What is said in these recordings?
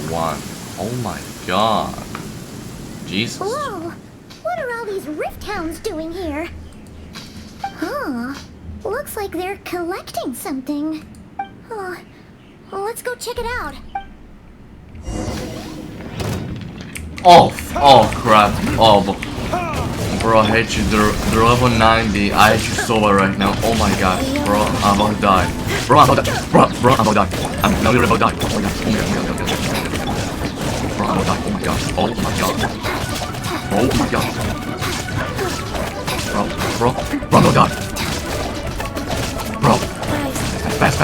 one. Oh my god. Jesus. Whoa! What are all these rift hounds doing here? Huh. Looks like they're collecting something. Oh, well, let's go check it out. Oh crap. Oh, bro, I hate you. They're level 90. I hate you so bad right now. Oh my god. Bro, I'm about to die. Bro, I'm about to die. Bro, I'm about to die. I'm literally about to die. Oh my god. Oh my god. Oh my god. Bro, I'm about to die. Oh my god. Oh my god. Oh my god. Bro, I'm about to die. Bro. Fast.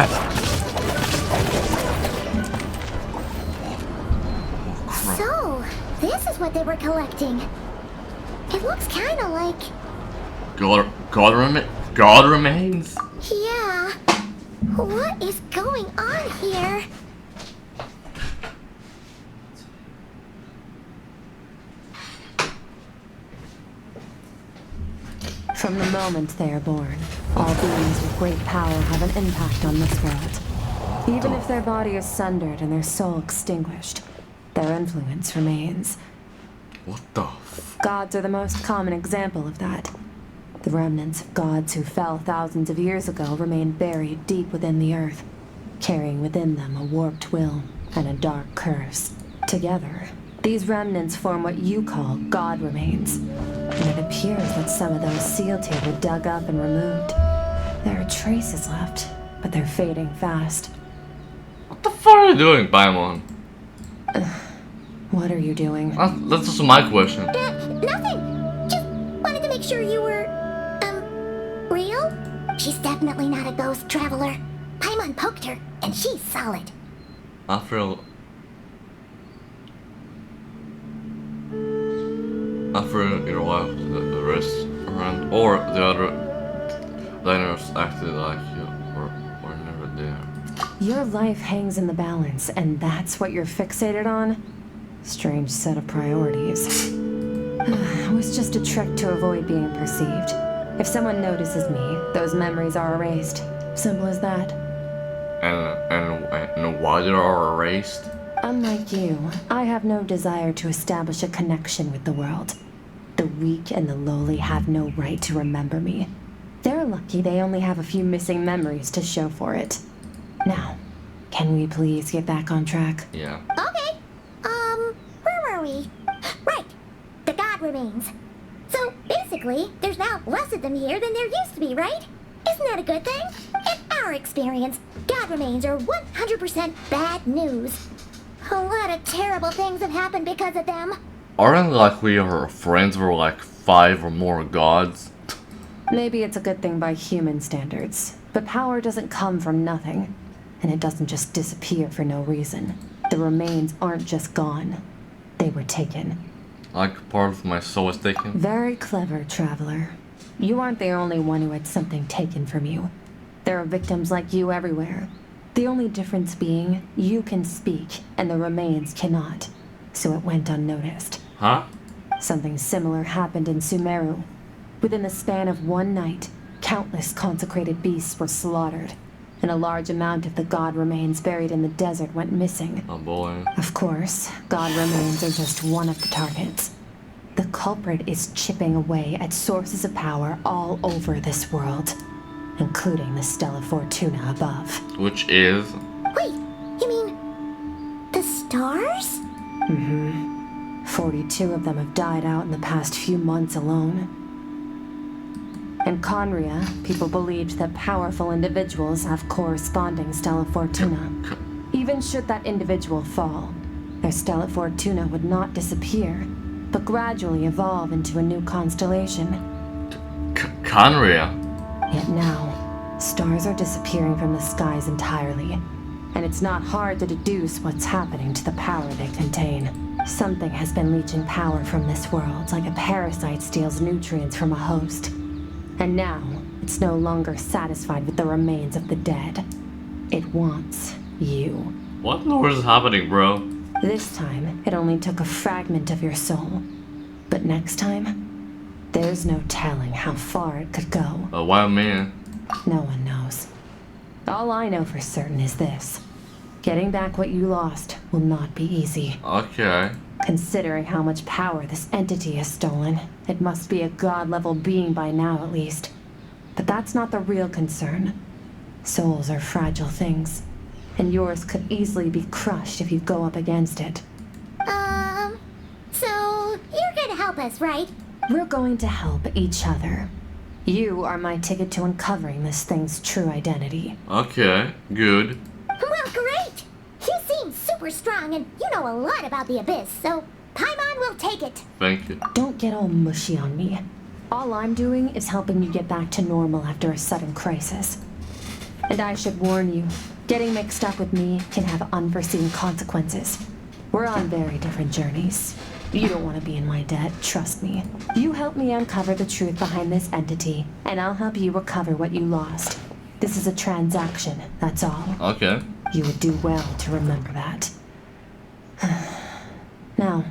So, this is what they were collecting. It looks kind of like... God remains? Yeah. What is going on here? From the moment they are born, all beings with great power have an impact on this world. Even if their body is sundered and their soul extinguished, their influence remains. What the f... Gods are the most common example of that. The remnants of gods who fell thousands of years ago remain buried deep within the earth, carrying within them a warped will and a dark curse. Together, these remnants form what you call god remains. And it appears that some of those sealed here were dug up and removed. There are traces left, but they're fading fast. What the fuck are you doing, Paimon? What are you doing? That's just my question. Nothing. Just wanted to make sure you were, real? She's definitely not a ghost traveler. Paimon poked her, and she's solid. After your wife, the restaurant or the other diners acted like you were never there. Your life hangs in the balance, and that's what you're fixated on? Strange set of priorities. It was just a trick to avoid being perceived. If someone notices me, those memories are erased. Simple as that. And why they are erased? Unlike you, I have no desire to establish a connection with the world. The weak and the lowly have no right to remember me. They're lucky they only have a few missing memories to show for it. Now, can we please get back on track? Yeah. Okay. Where were we? Right. The god remains. So, basically, there's now less of them here than there used to be, right? Isn't that a good thing? In our experience, god remains are 100% bad news. A lot of terrible things have happened because of them. Aren't like we are friends with like 5 or more gods? Maybe it's a good thing by human standards, but power doesn't come from nothing, and it doesn't just disappear for no reason. The remains aren't just gone. They were taken. Like part of my soul was taken? Very clever, traveler. You aren't the only one who had something taken from you. There are victims like you everywhere. The only difference being, you can speak, and the remains cannot. So it went unnoticed. Huh? Something similar happened in Sumeru. Within the span of one night, countless consecrated beasts were slaughtered, and a large amount of the god remains buried in the desert went missing. Oh boy. Of course, god remains are just one of the targets. The culprit is chipping away at sources of power all over this world, including the Stella Fortuna above. Which is? Wait, you mean... the stars? 42 of them have died out in the past few months alone. In Conria, people believed that powerful individuals have corresponding Stella Fortuna. Even should that individual fall, their Stella Fortuna would not disappear, but gradually evolve into a new constellation. Conria? Yet now, stars are disappearing from the skies entirely, and it's not hard to deduce what's happening to the power they contain. Something has been leeching power from this world like a parasite steals nutrients from a host. And now, it's no longer satisfied with the remains of the dead. It wants you. What in the world is happening, bro? This time, it only took a fragment of your soul. But next time, there's no telling how far it could go. Why me? No one knows. All I know for certain is this. Getting back what you lost will not be easy. Okay. Considering how much power this entity has stolen, it must be a god-level being by now at least. But that's not the real concern. Souls are fragile things, and yours could easily be crushed if you go up against it. So you're gonna help us, right? We're going to help each other. You are my ticket to uncovering this thing's true identity. Okay, good. Well, great! You seem super strong and you know a lot about the Abyss, so Paimon will take it. Thank you. Don't get all mushy on me. All I'm doing is helping you get back to normal after a sudden crisis. And I should warn you, getting mixed up with me can have unforeseen consequences. We're on very different journeys. You don't want to be in my debt, trust me. You help me uncover the truth behind this entity, and I'll help you recover what you lost. This is a transaction, that's all. Okay. You would do well to remember that. Now,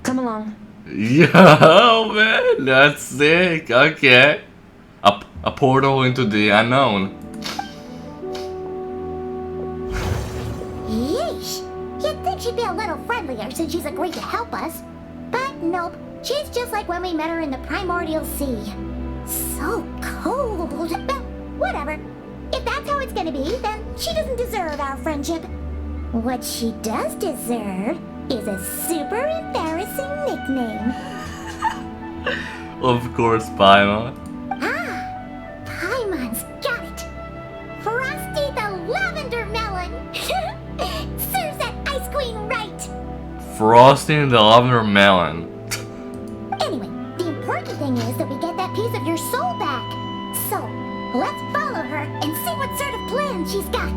come along. Yo, man, that's sick. Okay. A portal into the unknown. Yeesh! You'd think she'd be a little friendlier since she's agreed to help us. But nope, she's just like when we met her in the primordial sea. So cold. Well, whatever. If that's how it's gonna be, then she doesn't deserve our friendship. What she does deserve is a super embarrassing nickname. Of course, Paimon. Ah, Paimon's got it. Frosty the Lavender Melon. Serves that ice queen right. Frosting the Lavender Melon. Anyway, the important thing is that we get that piece of your soul back. So, let's follow her and see what sort of plan she's got.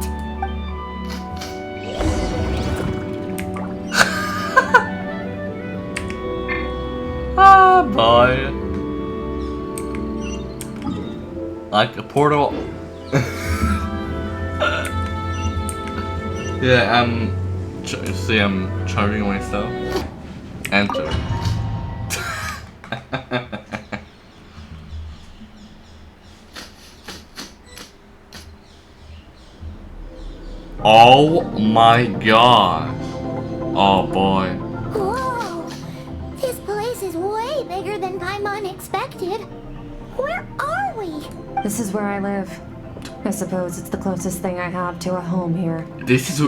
Ah, boy. Like a portal. Yeah, see, I'm charging myself. Enter. Oh my god. Oh boy. Whoa! This place is way bigger than Paimon expected. Where are we? This is where I live. I suppose it's the closest thing I have to a home here. This is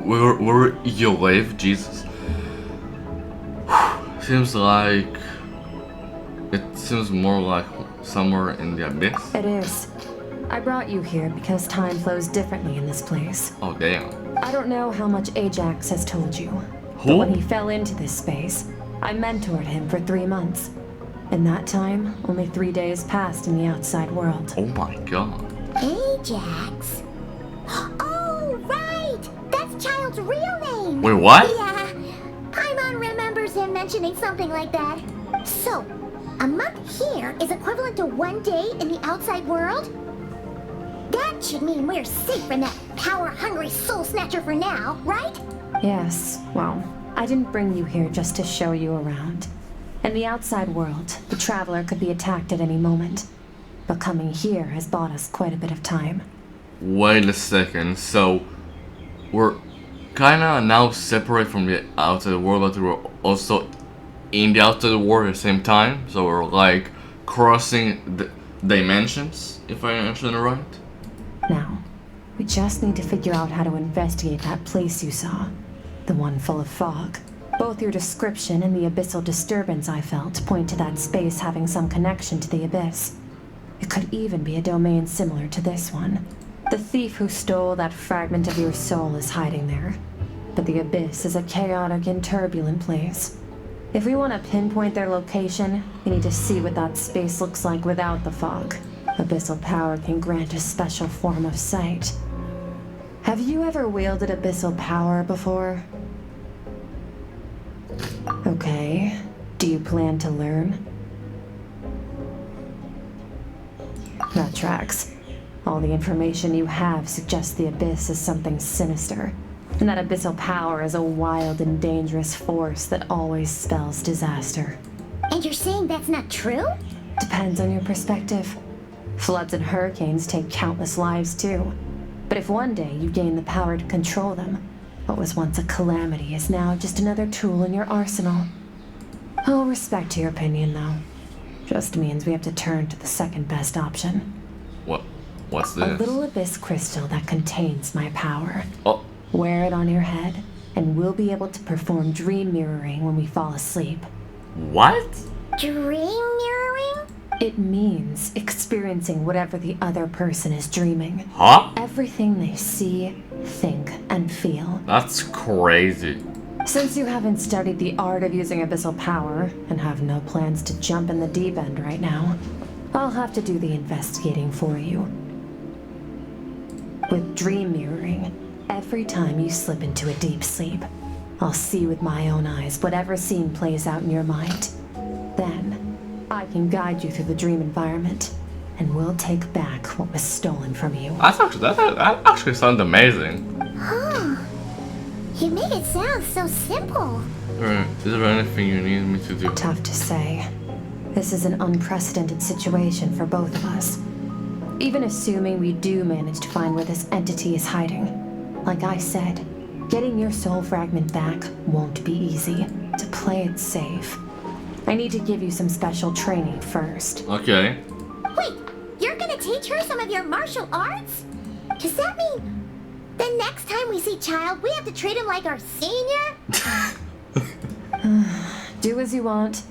where you live, Jesus. Seems like it seems more like somewhere in the abyss. It is. I brought you here because time flows differently in this place. Oh damn. I don't know how much Ajax has told you. But Who? when he fell into this space, I mentored him for 3 months. In that time, only 3 days passed in the outside world. Oh my god. Ajax. Oh, right! That's Child's real name. Wait, what? Yeah, Paimon remembers him mentioning something like that. So, a month here is equivalent to 1 day in the outside world? That should mean we're safe from that power-hungry soul snatcher for now, right? Yes, well, I didn't bring you here just to show you around. In the outside world, the traveler could be attacked at any moment. But coming here has bought us quite a bit of time. Wait a second. So we're kinda now separate from the outside world, but we're also in the outside world at the same time. So we're like crossing the dimensions, if I understand it right. Now, we just need to figure out how to investigate that place you saw. The one full of fog. Both your description and the abyssal disturbance I felt point to that space having some connection to the abyss. It could even be a domain similar to this one. The thief who stole that fragment of your soul is hiding there. But the abyss is a chaotic and turbulent place. If we want to pinpoint their location, we need to see what that space looks like without the fog. Abyssal power can grant a special form of sight. Have you ever wielded abyssal power before? Okay. Do you plan to learn? That tracks. All the information you have suggests the abyss is something sinister. And that abyssal power is a wild and dangerous force that always spells disaster. And you're saying that's not true? Depends on your perspective. Floods and hurricanes take countless lives too. But if one day you gain the power to control them, what was once a calamity is now just another tool in your arsenal. I'll respect your opinion, though. Just means we have to turn to the second best option. What's A this? little abyss crystal that contains my power. Oh, Wear it on your head, and we'll be able to perform dream mirroring when we fall asleep. what? Dream mirroring? It means experiencing whatever the other person is dreaming. Huh? Everything they see, think, and feel. That's crazy. Since you haven't studied the art of using abyssal power, and have no plans to jump in the deep end right now, I'll have to do the investigating for you. With dream mirroring, every time you slip into a deep sleep, I'll see with my own eyes whatever scene plays out in your mind. Then, I can guide you through the dream environment, and we'll take back what was stolen from you. That actually sounds amazing. Huh. You make it sound so simple. Is there anything you need me to do? Tough to say. This is an unprecedented situation for both of us. Even assuming we do manage to find where this entity is hiding. Like I said, getting your soul fragment back won't be easy. To play it safe, I need to give you some special training first. Okay. Wait, you're gonna teach her some of your martial arts? Does that mean the next time we see Child, we have to treat him like our senior? Do as you want.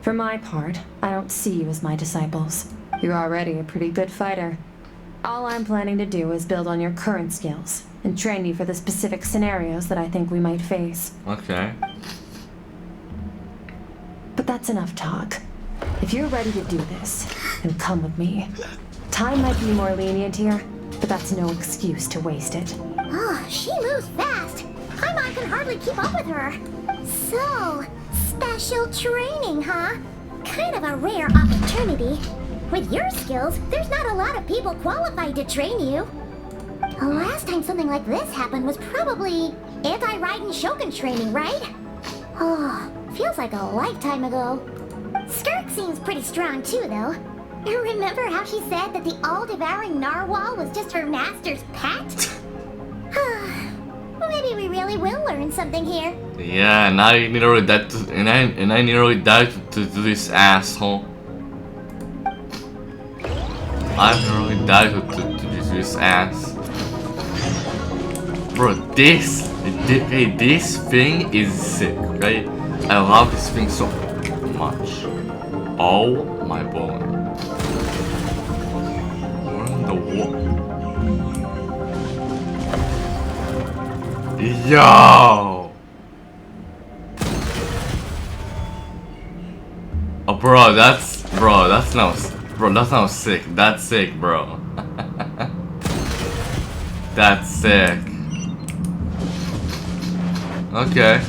For my part, I don't see you as my disciples. You're already a pretty good fighter. All I'm planning to do is build on your current skills and train you for the specific scenarios that I think we might face. Okay. But that's enough talk. If you're ready to do this, then come with me. Time might be more lenient here, but that's no excuse to waste it. Oh, she moves fast. Paimon can hardly keep up with her. So, special training, huh? Kind of a rare opportunity. With your skills, there's not a lot of people qualified to train you. The last time something like this happened was probably anti-Raiden Shogun training, right? Oh, feels like a lifetime ago. Skirk seems pretty strong too, though. Remember how she said that the all-devouring narwhal was just her master's pet? Maybe we really will learn something here. Yeah, and I nearly died to, and I nearly died to this asshole. I nearly died to this ass. Bro, this thing is sick, right? I love this thing so much. Oh my boy. What in the world? Yo! Oh, bro, that's not sick. That's sick, bro. That's sick. Okay.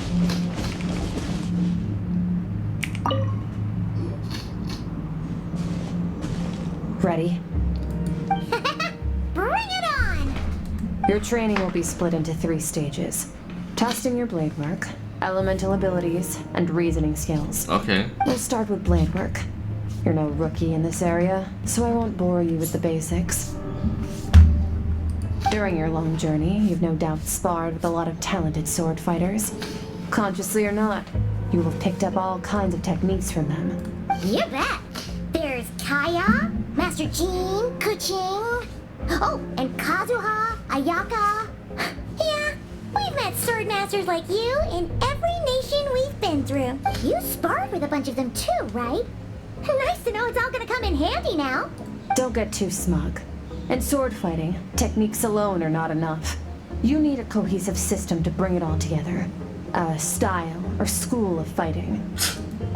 Ready? Bring it on! Your training will be split into 3 stages. Testing your blade work, elemental abilities, and reasoning skills. Okay. We'll start with blade work. You're no rookie in this area, so I won't bore you with the basics. During your long journey, you've no doubt sparred with a lot of talented sword fighters. Consciously or not, you will have picked up all kinds of techniques from them. You bet! There's Kaya, Master Jean, Kuching. Oh, and Kazuha, Ayaka. Yeah, we've met sword masters like you in every nation we've been through. You sparred with a bunch of them too, right? Nice to know it's all gonna come in handy now. Don't get too smug. In sword fighting, techniques alone are not enough. You need a cohesive system to bring it all together. A style or school of fighting.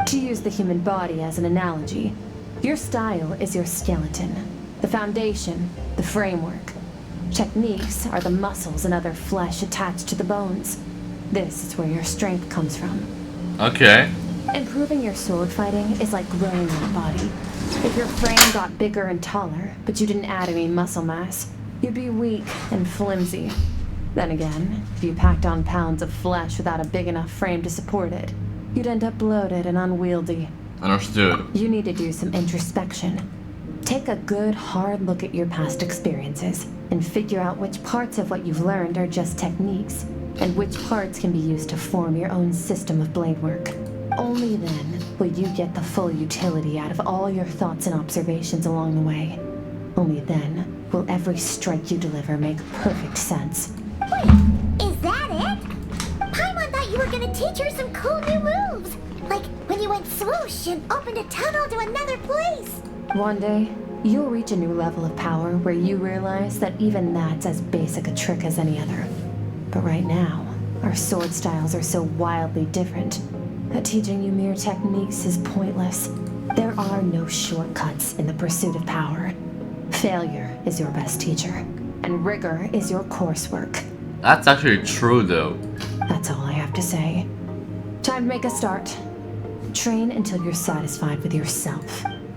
To use the human body as an analogy, your style is your skeleton, the foundation, the framework. Techniques are the muscles and other flesh attached to the bones. This is where your strength comes from. Okay. Improving your sword fighting is like growing your body. If your frame got bigger and taller, but you didn't add any muscle mass, you'd be weak and flimsy. Then again, if you packed on pounds of flesh without a big enough frame to support it, you'd end up bloated and unwieldy. Understood. You need to do some introspection. Take a good, hard look at your past experiences and figure out which parts of what you've learned are just techniques, and which parts can be used to form your own system of blade work. Only then will you get the full utility out of all your thoughts and observations along the way. Only then will every strike you deliver make perfect sense. Wait, is that it? Paimon thought you were gonna teach her some cool new moves. Like when you went swoosh and opened a tunnel to another place. One day, you'll reach a new level of power where you realize that even that's as basic a trick as any other. But right now, our sword styles are so wildly different that teaching you mere techniques is pointless. There are no shortcuts in the pursuit of power. Failure is your best teacher, and rigor is your coursework. That's actually true though. That's all I have to say. Time to make a start. Train until you're satisfied with yourself.